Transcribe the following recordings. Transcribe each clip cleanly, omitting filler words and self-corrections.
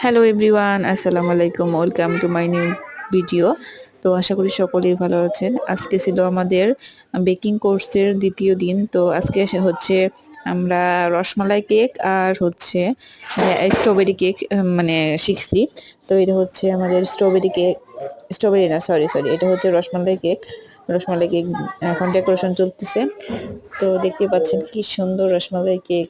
Hello everyone, আসসালামু আলাইকুম। Welcome to my new video. তো আশা করি সকলেই ভালো আছেন। আজকে ছিল আমাদের বেকিং কোর্সের দ্বিতীয় দিন। তো আজকে এসে হচ্ছে আমরা রসমালাই কেক আর হচ্ছে স্ট্রবেরি কেক মানে শিখছি। তো এটা হচ্ছে আমাদের স্ট্রবেরি কেক, স্ট্রবেরি না, সরি সরি, এটা হচ্ছে রসমালাই কেক। রসমালাই কেক এখন ডেকোরেশন চলতেছে। তো দেখতে পাচ্ছেন কি সুন্দর রসমালাই কেক।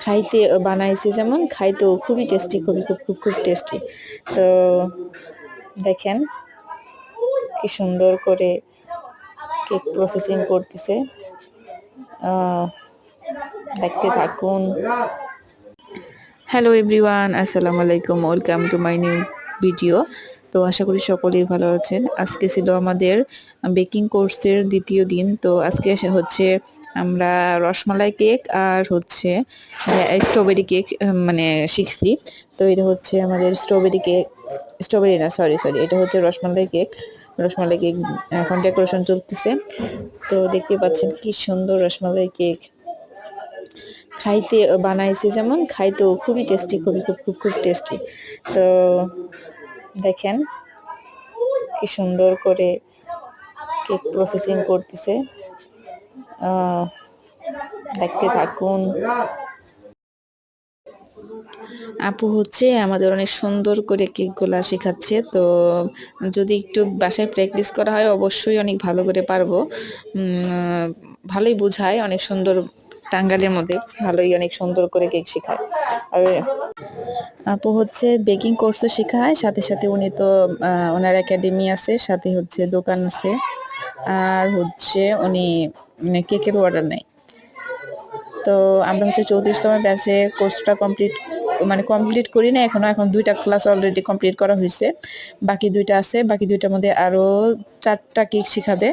খাইতে বানাইছে, যেমন খাইতেও খুবই টেস্টি, খুবই খুব খুব খুব টেস্টি। তো দেখেন কি সুন্দর করে কেক প্রসেসিং করতেছে। দেখতে থাকুন। হ্যালো এভরিওয়ান, আসসালামু আলাইকুম। Welcome to my new video. তো আশা করি সকলেই ভালো আছেন। আজকে ছিল আমাদের বেকিং কোর্সের দ্বিতীয় দিন। তো আজকে এসে হচ্ছে আমরা রসমালাই কেক আর হচ্ছে স্ট্রবেরি কেক মানে শিখছি। তো এটা হচ্ছে আমাদের স্ট্রবেরি কেক, স্ট্রবেরি না, সরি সরি, এটা হচ্ছে রসমালাই কেক। রসমালাই কেক এখন ডেকোরেশন চলতেছে। তো দেখতে পাচ্ছেন কি সুন্দর রসমালাই কেক। খাইতে বানাইছে, যেমন খাইতেও খুবই টেস্টি, খুবই খুব খুব খুব টেস্টি। তো দেখেন কি সুন্দর করে কেক প্রসেসিং করতেছে। দেখতে থাকুন। আপু হচ্ছে আমাদের অনেক সুন্দর করে কেকগুলা শেখাচ্ছে। তো যদি একটু বাসায় প্র্যাকটিস করা হয় অবশ্যই অনেক ভালো করে পারবো। ভালোই বোঝায়, অনেক সুন্দর, টাঙ্গালের মধ্যে ভালোই অনেক সুন্দর করে কেক শেখায়। আর আপু হচ্ছে বেকিং কোর্সও শেখায়, সাথে সাথে উনি তো ওনার একাডেমি আছে, সাথে হচ্ছে দোকান আছে, আর হচ্ছে উনি কেকের অর্ডার নেয়। তো আমরা হচ্ছে 34তম ব্যাচে কোর্সটা কমপ্লিট করি না এখনো। এখন 2টা ক্লাস অলরেডি কমপ্লিট করা হয়েছে, বাকি 2টা আছে। বাকি 2টার মধ্যে আরও 4টা কেক শেখাবে।